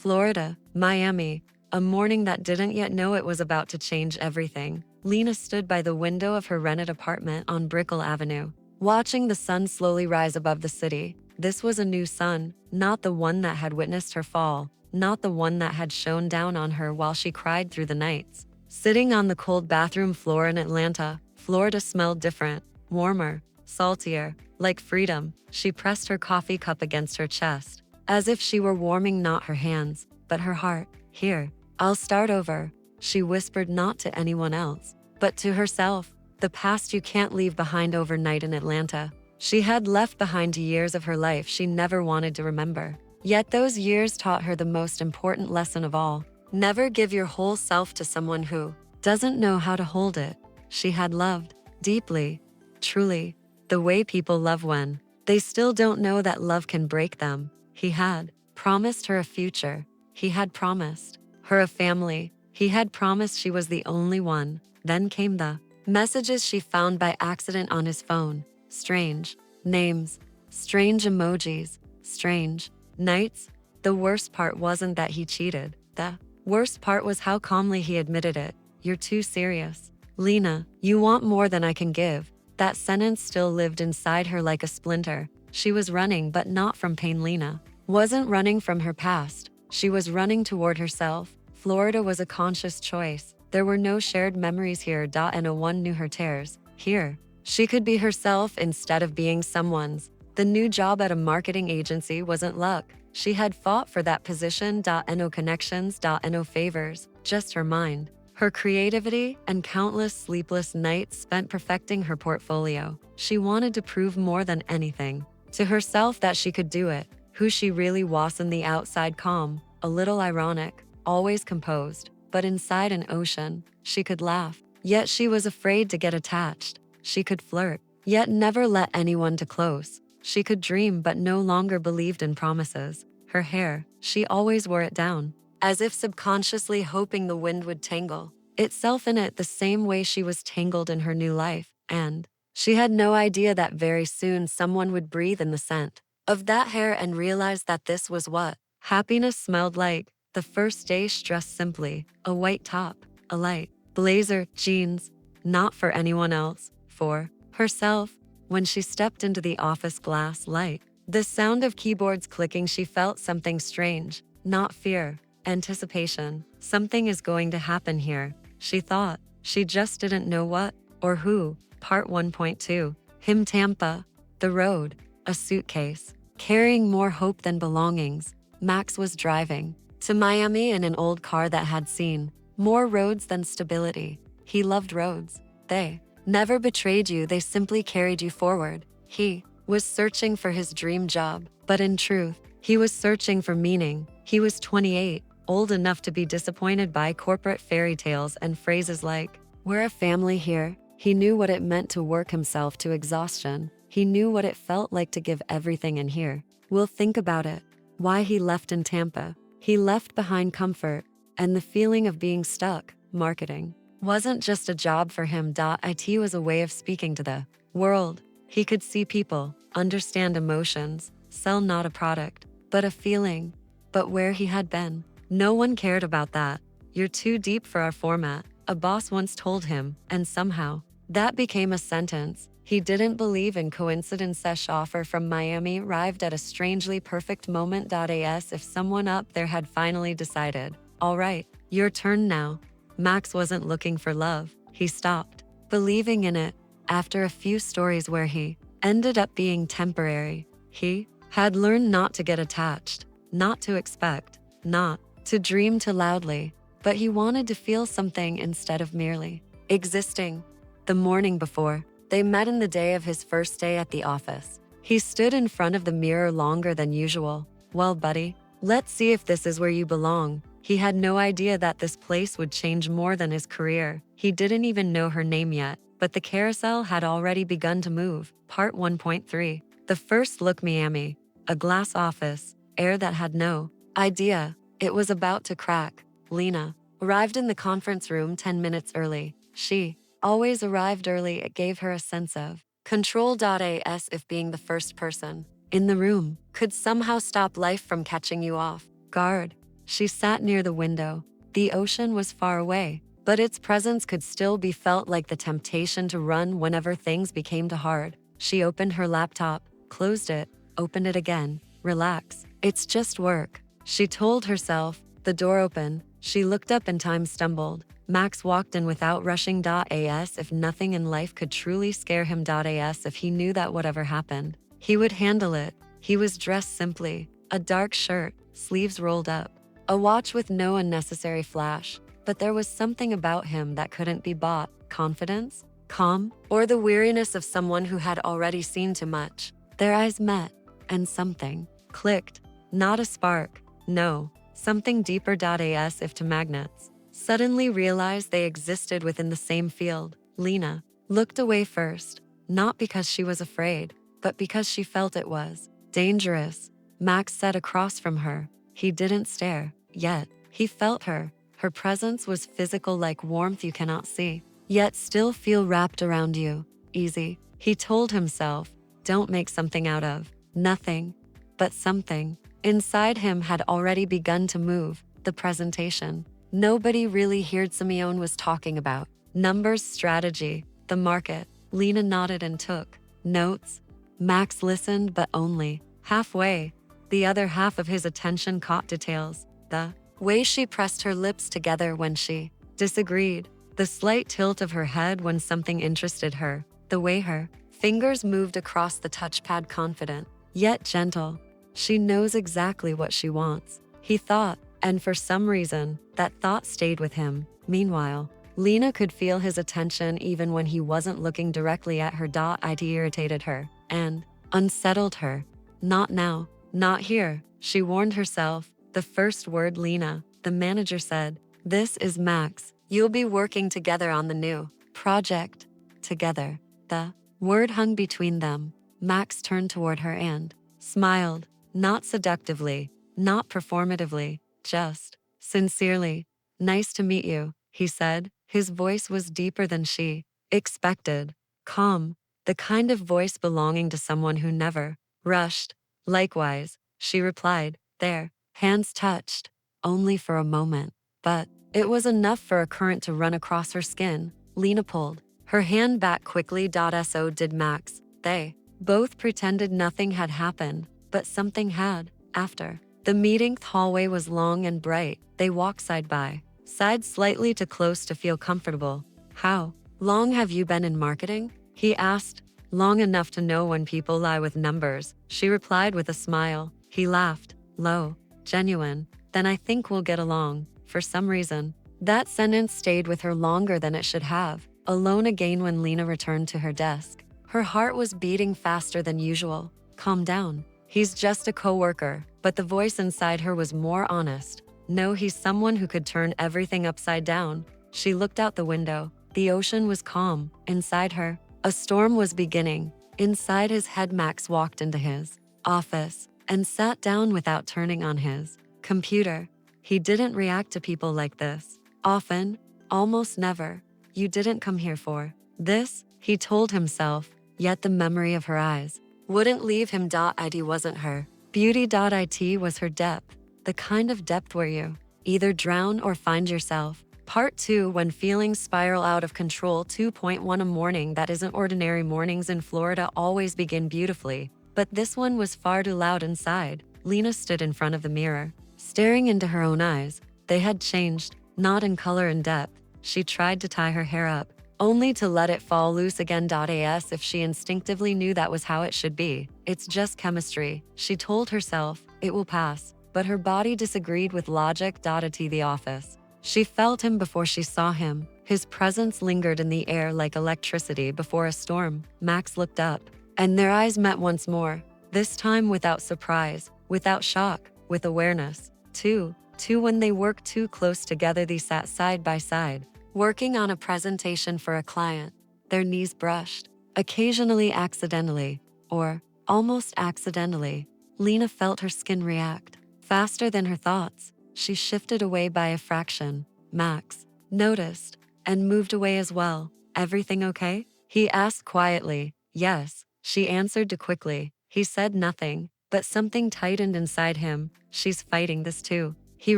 Florida, Miami, a morning that didn't yet know it was about to change everything. Lina stood by the window of her rented apartment on Brickell Avenue, watching the sun slowly rise above the city. This was a new sun, not the one that had witnessed her fall, not the one that had shone down on her while she cried through the nights. Sitting on the cold bathroom floor in Atlanta, Florida smelled different, warmer, saltier, like freedom. She pressed her coffee cup against her chest, as if she were warming not her hands, but her heart. Here, I'll start over, she whispered, not to anyone else, but to herself. The past you can't leave behind overnight in Atlanta. She had left behind years of her life she never wanted to remember. Yet those years taught her the most important lesson of all. Never give your whole self to someone who doesn't know how to hold it. She had loved deeply, truly, the way people love when they still don't know that love can break them. He had promised her a future. He had promised her a family. He had promised she was the only one. Then came the messages she found by accident on his phone. Strange names, strange emojis, strange nights. The worst part wasn't that he cheated. The worst part was how calmly he admitted it. You're too serious. Lina, you want more than I can give. That sentence still lived inside her like a splinter. She was running, but not from pain. Lina wasn't running from her past. She was running toward herself. Florida was a conscious choice. There were no shared memories here. No one knew her tears. Here, she could be herself instead of being someone's. The new job at a marketing agency wasn't luck. She had fought for that position. No connections, no favors, just her mind, her creativity, and countless sleepless nights spent perfecting her portfolio. She wanted to prove more than anything to herself that she could do it. Who she really was on the outside, calm, a little ironic, always composed, but inside an ocean. She could laugh, yet she was afraid to get attached. She could flirt, yet never let anyone too close. She could dream but no longer believed in promises. Her hair, she always wore it down, as if subconsciously hoping the wind would tangle itself in it the same way she was tangled in her new life. And she had no idea that very soon someone would breathe in the scent of that hair and realize that this was what happiness smelled like. The first day, she dressed simply, a white top, a light blazer, jeans, not for anyone else, for herself. When she stepped into the office glass light, the sound of keyboards clicking, she felt something strange, not fear, anticipation. Something is going to happen here, she thought. She just didn't know what or who. Part 1.2. Him. Tampa. The road. A suitcase, carrying more hope than belongings. Max was driving to Miami in an old car that had seen more roads than stability. He loved roads. They never betrayed you, they simply carried you forward. He was searching for his dream job, but in truth, he was searching for meaning. He was 28, old enough to be disappointed by corporate fairy tales and phrases like, "We're a family here." He knew what it meant to work himself to exhaustion. He knew what it felt like to give everything in here. We'll think about it. Why he left in Tampa. He left behind comfort and the feeling of being stuck. Marketing wasn't just a job for him. It was a way of speaking to the world. He could see people, understand emotions, sell not a product, but a feeling. But where he had been, no one cared about that. You're too deep for our format, a boss once told him, and somehow, that became a sentence. He didn't believe in coincidence. Offer from Miami arrived at a strangely perfect moment. As if someone up there had finally decided, all right, your turn now. Max wasn't looking for love. He stopped believing in it after a few stories where he ended up being temporary. He had learned not to get attached, not to expect, not to dream too loudly, but he wanted to feel something instead of merely existing. The morning before, they met in the day of his first day at the office. He stood in front of the mirror longer than usual. Well, buddy, let's see if this is where you belong. He had no idea that this place would change more than his career. He didn't even know her name yet, but the carousel had already begun to move. Part 1.3. The first look. Miami. A glass office, air that had no idea it was about to crack. Lina arrived in the conference room 10 minutes early. She always arrived early. It gave her a sense of control. As if being the first person in the room could somehow stop life from catching you off guard. She sat near the window. The ocean was far away, but its presence could still be felt, like the temptation to run whenever things became too hard. She opened her laptop, closed it, opened it again. Relax. It's just work, she told herself. The door opened. She looked up and time stumbled. Max walked in without rushing. As if nothing in life could truly scare him. As if he knew that whatever happened, he would handle it. He was dressed simply, a dark shirt, sleeves rolled up, a watch with no unnecessary flash. But there was something about him that couldn't be bought. Confidence, calm, or the weariness of someone who had already seen too much. Their eyes met, and something clicked. Not a spark, no, something deeper. As if two magnets suddenly realized they existed within the same field. Lina looked away first, not because she was afraid, but because she felt it was dangerous. Max sat across from her. He didn't stare, yet he felt her. Her presence was physical, like warmth you cannot see, yet still feel wrapped around you. Easy, he told himself. Don't make something out of nothing. But something inside him had already begun to move. The presentation. Nobody really heard. Simeon was talking about numbers, strategy, the market. Lina nodded and took notes. Max listened, but only halfway. The other half of his attention caught details. The way she pressed her lips together when she disagreed. The slight tilt of her head when something interested her. The way her fingers moved across the touchpad, confident, yet gentle. She knows exactly what she wants, he thought, and for some reason, that thought stayed with him. Meanwhile, Lina could feel his attention even when he wasn't looking directly at her. It irritated her and unsettled her. Not now, not here, she warned herself. The first word Lina, the manager, said, "This is Max. You'll be working together on the new project." Together. The word hung between them. Max turned toward her and smiled, not seductively, not performatively, just sincerely. "Nice to meet you," he said. His voice was deeper than she expected, calm, the kind of voice belonging to someone who never rushed. "Likewise," she replied. Their hands touched, only for a moment, but it was enough for a current to run across her skin. Lina pulled her hand back quickly. So did Max. They both pretended nothing had happened, but something had. After the meeting, the hallway was long and bright. They walked side by side, slightly too close to feel comfortable. "How long have you been in marketing?" he asked. "Long enough to know when people lie with numbers," she replied with a smile. He laughed, low, genuine. "Then I think we'll get along." For some reason, that sentence stayed with her longer than it should have. Alone again when Lina returned to her desk, her heart was beating faster than usual. "Calm down. He's just a coworker." But the voice inside her was more honest. "No, he's someone who could turn everything upside down." She looked out the window. The ocean was calm. Inside her, a storm was beginning. Inside his head, Max walked into his office and sat down without turning on his computer. He didn't react to people like this. Often, almost never. "You didn't come here for this," he told himself, yet the memory of her eyes wouldn't leave him. It wasn't her beauty. It was her depth, the kind of depth where you either drown or find yourself. Part 2. When feelings spiral out of control. 2.1 A morning that isn't ordinary. Mornings in Florida always begin beautifully, but this one was far too loud inside. Lina stood in front of the mirror, staring into her own eyes. They had changed, not in color and depth. She tried to tie her hair up, only to let it fall loose again. As if she instinctively knew that was how it should be. "It's just chemistry," she told herself. "It will pass." But her body disagreed with logic. The office. She felt him before she saw him. His presence lingered in the air like electricity before a storm. Max looked up, and their eyes met once more. This time without surprise, without shock, with awareness. Two, when they worked too close together, they sat side by side, working on a presentation for a client. Their knees brushed, occasionally accidentally, or almost accidentally. Lina felt her skin react, faster than her thoughts. She shifted away by a fraction. Max noticed, and moved away as well. "Everything okay?" he asked quietly. "Yes," she answered too quickly. He said nothing, but something tightened inside him. "She's fighting this too," He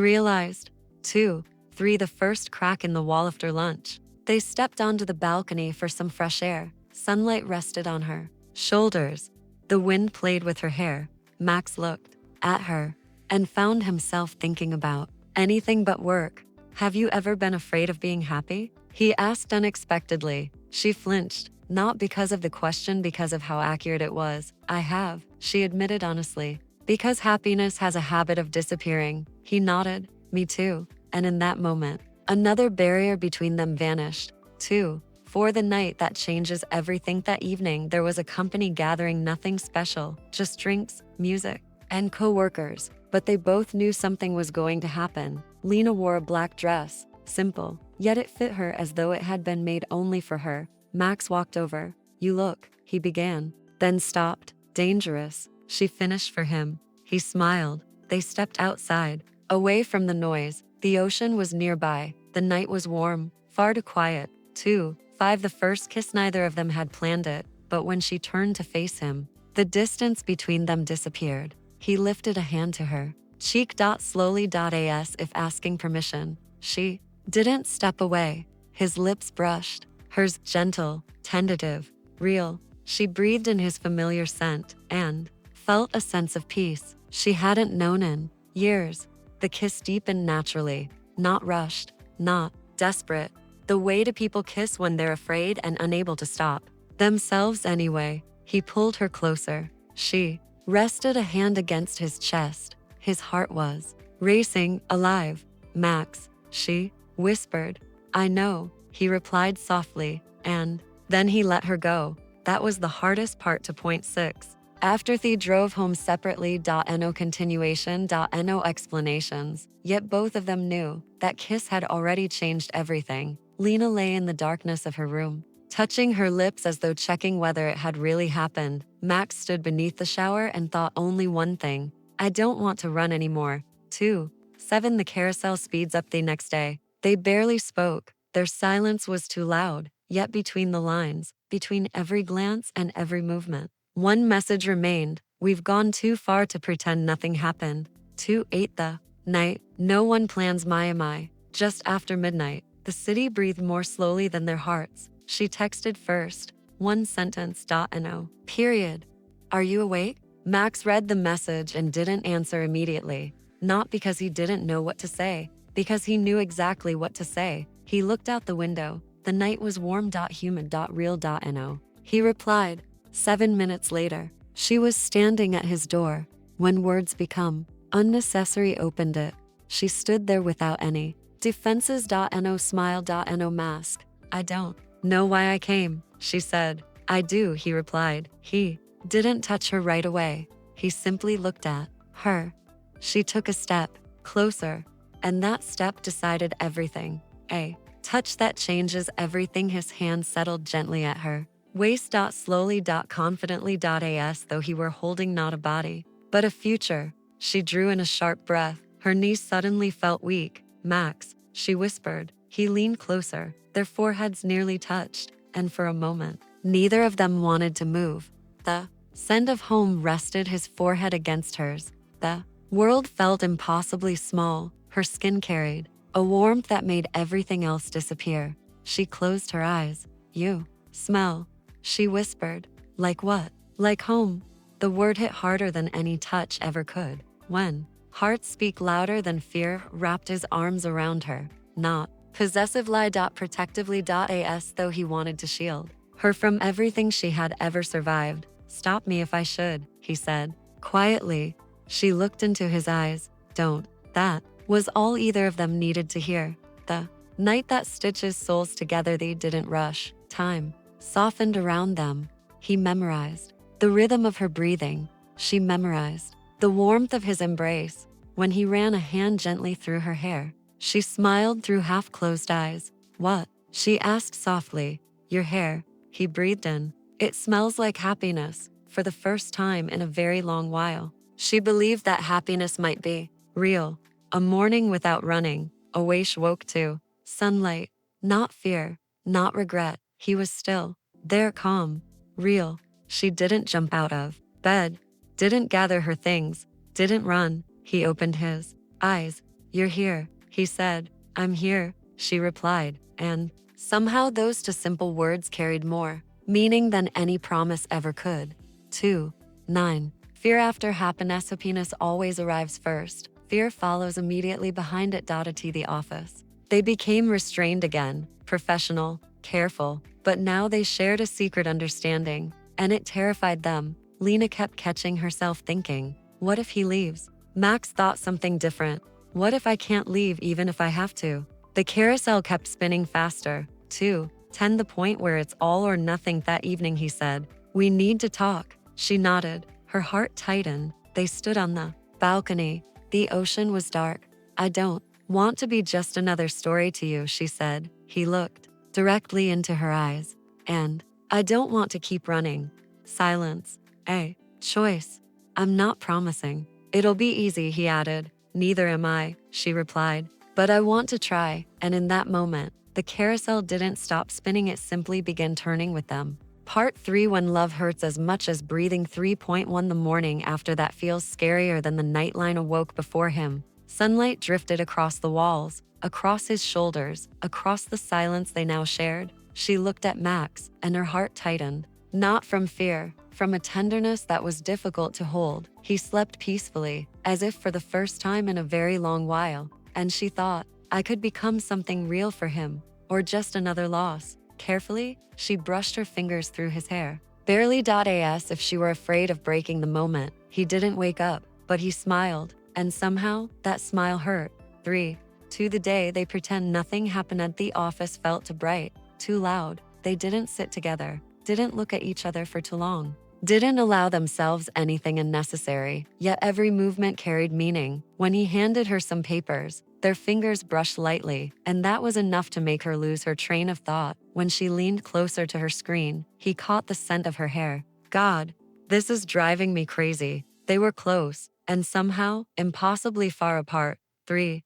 realized. 2, 3 The first crack in the wall after lunch. They stepped onto the balcony for some fresh air. Sunlight rested on her shoulders. The wind played with her hair. Max looked at her and found himself thinking about anything but work. Have you ever been afraid of being happy? He asked unexpectedly. She flinched, not because of the question, because of how accurate it was. I have, she admitted honestly. Because happiness has a habit of disappearing. He nodded. Me too. And in that moment, another barrier between them vanished. 2, for the night that changes everything. That evening, there was a company gathering, nothing special, just drinks, music, and co-workers. But they both knew something was going to happen. Lina wore a black dress, simple, yet it fit her as though it had been made only for her. Max walked over. You look, he began, then stopped. Dangerous, she finished for him. He smiled. They stepped outside, away from the noise. The ocean was nearby. The night was warm, far too quiet. 2, 5 The first kiss, neither of them had planned it, but when she turned to face him, the distance between them disappeared. He lifted a hand to her cheek. Slowly. As if asking permission. She didn't step away. His lips brushed hers, gentle, tentative, real. She breathed in his familiar scent and felt a sense of peace she hadn't known in years. The kiss deepened naturally, not rushed, not desperate. The way do people kiss when they're afraid and unable to stop themselves anyway? He pulled her closer. She rested a hand against his chest. His heart was racing, alive. Max, she whispered. I know, he replied softly, and then he let her go. That was the hardest part to. Point 6. After they drove home separately. No continuation. No explanations. Yet both of them knew that kiss had already changed everything. Lina lay in the darkness of her room, touching her lips as though checking whether it had really happened. Max stood beneath the shower and thought only one thing. I don't want to run anymore. 2, 7 The carousel speeds up. The next day, they barely spoke. Their silence was too loud. Yet between the lines, between every glance and every movement, one message remained. We've gone too far to pretend nothing happened. 2, 8 The night, no one plans my. Just after midnight, the city breathed more slowly than their hearts. She texted first. One sentence. No. Period. Are you awake? Max read the message and didn't answer immediately. Not because he didn't know what to say, because he knew exactly what to say. He looked out the window. The night was warm. Humid. Real. No. He replied. 7 minutes later, she was standing at his door. When words become unnecessary, opened it. She stood there without any defenses. No smile. No mask. I don't know why I came, she said. I do, he replied. He didn't touch her right away. He simply looked at her. She took a step closer, and that step decided everything. A touch that changes everything. His hand settled gently at her waist. Slowly. Confidently. As though he were holding not a body, but a future. She drew in a sharp breath. Her knees suddenly felt weak. Max, she whispered. He leaned closer. Their foreheads nearly touched, and for a moment, neither of them wanted to move. The scent of home rested his forehead against hers. The world felt impossibly small. Her skin carried a warmth that made everything else disappear. She closed her eyes. You smell, she whispered. Like what? Like home. The word hit harder than any touch ever could. When hearts speak louder than fear, wrapped his arms around her. Not possessive lie. Protectively. As though he wanted to shield her from everything she had ever survived. Stop me if I should, he said. Quietly, she looked into his eyes. Don't. That was all either of them needed to hear. The night that stitches souls together. They didn't rush. Time softened around them. He memorized the rhythm of her breathing. She memorized the warmth of his embrace. When he ran a hand gently through her hair, she smiled through half-closed eyes. What? She asked softly. Your hair, he breathed in. It smells like happiness. For the first time in a very long while, she believed that happiness might be real. A morning without running. Awaish woke to sunlight. Not fear, not regret. He was still there, calm, real. She didn't jump out of bed, didn't gather her things, didn't run. He opened his eyes. You're here, he said. I'm here, she replied, and somehow those two simple words carried more meaning than any promise ever could. 2. 9. Fear after happiness always arrives first. Fear follows immediately behind it. To the office. They became restrained again, professional, careful, but now they shared a secret understanding, and it terrified them. Lina kept catching herself thinking, what if he leaves? Max thought something different. What if I can't leave even if I have to? The carousel kept spinning faster. 2:10 the point where it's all or nothing. That evening he said, we need to talk. She nodded. Her heart tightened. They stood on the balcony. The ocean was dark. I don't want to be just another story to you, she said. He looked directly into her eyes. And I don't want to keep running. Silence. A choice. I'm not promising it'll be easy, he added. Neither am I, she replied. But I want to try. And in that moment, the carousel didn't stop spinning, it simply began turning with them. Part 3. When love hurts as much as breathing. 3.1 The morning after that feels scarier than the night. Lina awoke before him. Sunlight drifted across the walls, across his shoulders, across the silence they now shared. She looked at Max, and her heart tightened. Not from fear, from a tenderness that was difficult to hold. He slept peacefully, as if for the first time in a very long while. And she thought, I could become something real for him, or just another loss. Carefully, she brushed her fingers through his hair. Barely. As if she were afraid of breaking the moment. He didn't wake up, but he smiled, and somehow, that smile hurt. 3. To the day they pretend nothing happened at the office felt too bright, too loud. They didn't sit together, didn't look at each other for too long, didn't allow themselves anything unnecessary, yet every movement carried meaning. When he handed her some papers, their fingers brushed lightly, and that was enough to make her lose her train of thought. When she leaned closer to her screen, he caught the scent of her hair. God, this is driving me crazy. They were close, and somehow, impossibly far apart. 3.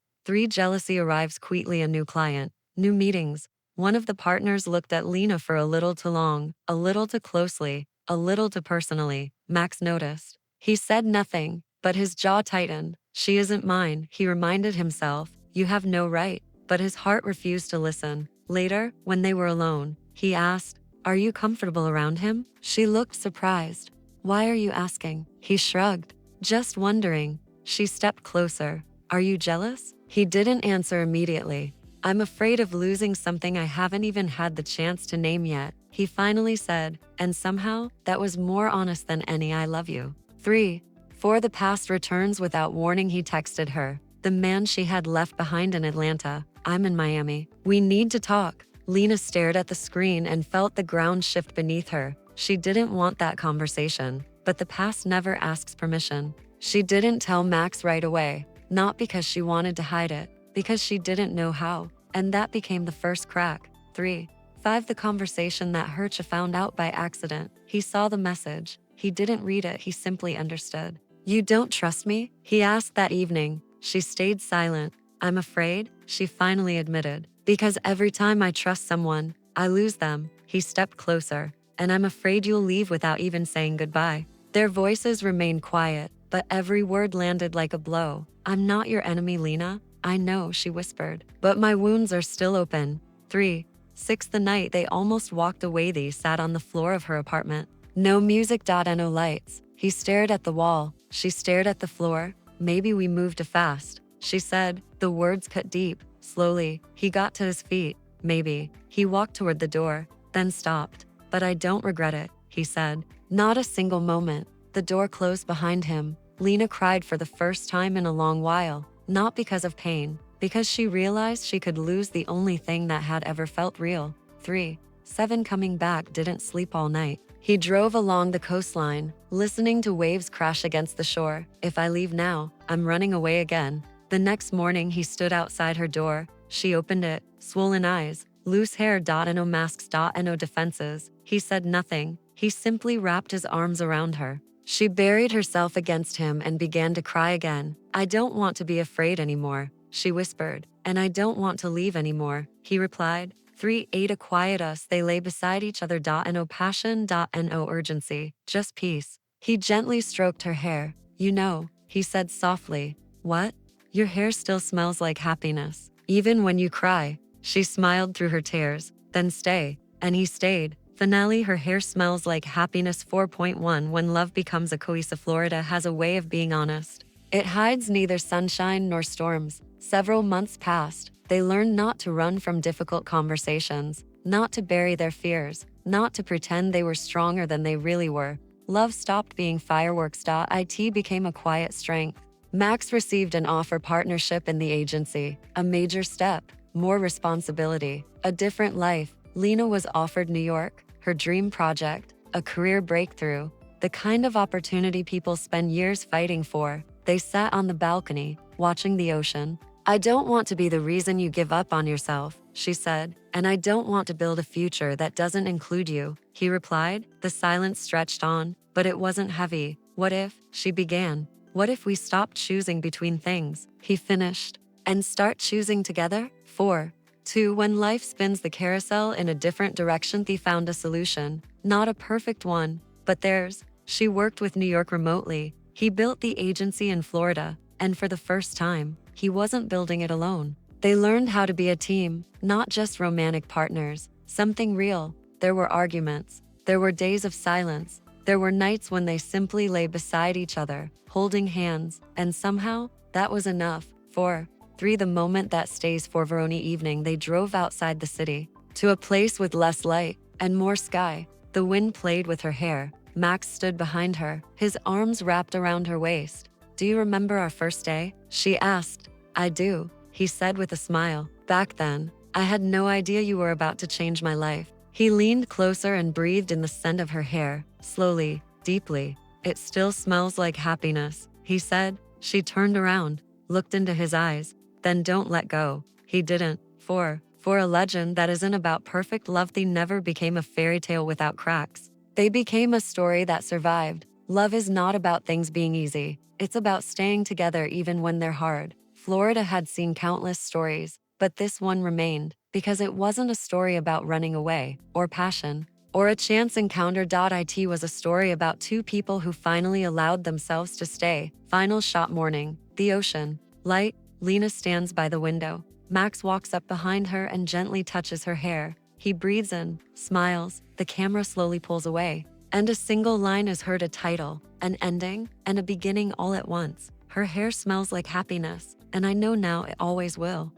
Jealousy arrives quickly. A new client, new meetings. One of the partners looked at Lina for a little too long, a little too closely, a little too personally. Max noticed. He said nothing, but his jaw tightened. She isn't mine, he reminded himself. You have no right. But his heart refused to listen. Later, when they were alone, he asked, are you comfortable around him? She looked surprised. Why are you asking? He shrugged. Just wondering. She stepped closer. Are you jealous? He didn't answer immediately. I'm afraid of losing something I haven't even had the chance to name yet, he finally said, and somehow, that was more honest than any I love you. 3. For the past returns without warning. He texted her, the man she had left behind in Atlanta. I'm in Miami. We need to talk. Lina stared at the screen and felt the ground shift beneath her. She didn't want that conversation, but the past never asks permission. She didn't tell Max right away, not because she wanted to hide it, because she didn't know how, and that became the first crack. 3. 5. The conversation that hurt. She found out by accident. He saw the message. He didn't read it, he simply understood. You don't trust me? He asked that evening. She stayed silent. I'm afraid, she finally admitted. Because every time I trust someone, I lose them. He stepped closer. And I'm afraid you'll leave without even saying goodbye. Their voices remained quiet, but every word landed like a blow. I'm not your enemy, Lina. I know, she whispered. But my wounds are still open. 3. 6. The night they almost walked away. They sat on the floor of her apartment. No music. No lights. He stared at the wall. She stared at the floor. Maybe we moved too fast, she said. The words cut deep. Slowly, he got to his feet. Maybe. He walked toward the door, then stopped. But I don't regret it, he said. Not a single moment. The door closed behind him. Lina cried for the first time in a long while, not because of pain, because she realized she could lose the only thing that had ever felt real. 3. 7. Coming back. Didn't sleep all night. He drove along the coastline, listening to waves crash against the shore. If I leave now, I'm running away again. The next morning he stood outside her door. She opened it, swollen eyes, loose hair. No masks. No defenses. He said nothing. He simply wrapped his arms around her. She buried herself against him and began to cry again. I don't want to be afraid anymore, she whispered. And I don't want to leave anymore, he replied. 3. 8. A quiet us. They lay beside each other. No passion. No urgency. Just peace. He gently stroked her hair. You know, he said softly. What? Your hair still smells like happiness. Even when you cry. She smiled through her tears. Then stay. And he stayed. Finale, her hair smells like happiness. 4.1 When love becomes a cohesive. Florida has a way of being honest. It hides neither sunshine nor storms. Several months passed. They learned not to run from difficult conversations, not to bury their fears, not to pretend they were stronger than they really were. Love stopped being fireworks. It became a quiet strength. Max received an offer partnership in the agency, a major step, more responsibility, a different life. Lina was offered New York, her dream project, a career breakthrough, the kind of opportunity people spend years fighting for. They sat on the balcony, watching the ocean. I don't want to be the reason you give up on yourself, she said, and I don't want to build a future that doesn't include you, he replied. The silence stretched on, but it wasn't heavy. What if, she began, what if we stopped choosing between things, he finished, and start choosing together? 4.2 When life spins the carousel in a different direction, they found a solution, not a perfect one, but theirs. She worked with New York remotely. He built the agency in Florida, and for the first time, he wasn't building it alone. They learned how to be a team, not just romantic partners, something real. There were arguments. There were days of silence. There were nights when they simply lay beside each other, holding hands, and somehow, that was enough. 4.3 The moment that stays. For Verona evening, they drove outside the city, to a place with less light and more sky. The wind played with her hair. Max stood behind her, his arms wrapped around her waist. Do you remember our first day? She asked. I do, he said with a smile. Back then, I had no idea you were about to change my life. He leaned closer and breathed in the scent of her hair, slowly, deeply. It still smells like happiness, he said. She turned around, looked into his eyes. Then don't let go. He didn't. For a legend that isn't about perfect love, they never became a fairy tale without cracks. They became a story that survived. Love is not about things being easy. It's about staying together even when they're hard. Florida had seen countless stories, but this one remained, because it wasn't a story about running away, or passion, or a chance encounter. It was a story about two people who finally allowed themselves to stay. Final shot. Morning. The ocean. Light. Lina stands by the window. Max walks up behind her and gently touches her hair. He breathes in, smiles, the camera slowly pulls away, and a single line is heard: a title, an ending, and a beginning all at once. Her hair smells like happiness, and I know now it always will.